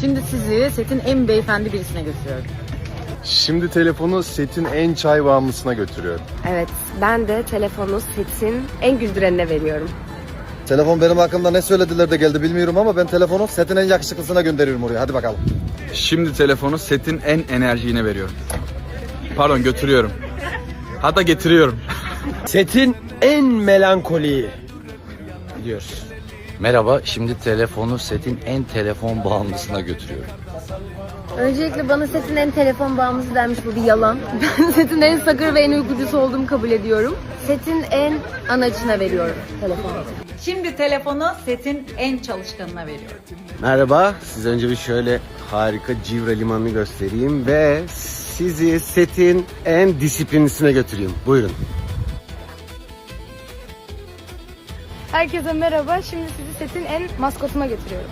Şimdi sizi setin en beyefendi birisine götürüyorum. Şimdi telefonu setin en çay bağımlısına götürüyorum. Evet, ben de telefonu setin en güldürenine veriyorum. Telefon benim hakkımda ne söylediler de geldi bilmiyorum ama ben telefonu setin en yakışıklısına gönderiyorum oraya. Hadi bakalım. Şimdi telefonu setin en enerjiğine veriyorum. Pardon, götürüyorum. Hatta getiriyorum. Setin en melankoliyi gidiyoruz. Merhaba, şimdi telefonu setin en telefon bağımlısına götürüyorum. Öncelikle bana setin en telefon bağımlısı denmiş, bu bir yalan. Ben setin en sakır ve en uykucusu olduğumu kabul ediyorum. Setin en anacına veriyorum telefonu. Şimdi telefonu setin en çalışkanına veriyorum. Merhaba, size önce bir şöyle harika Civra limanını göstereyim ve sizi setin en disiplinlisine götüreyim. Buyurun. Herkese merhaba. Şimdi sizi setin en maskotuna götürüyorum.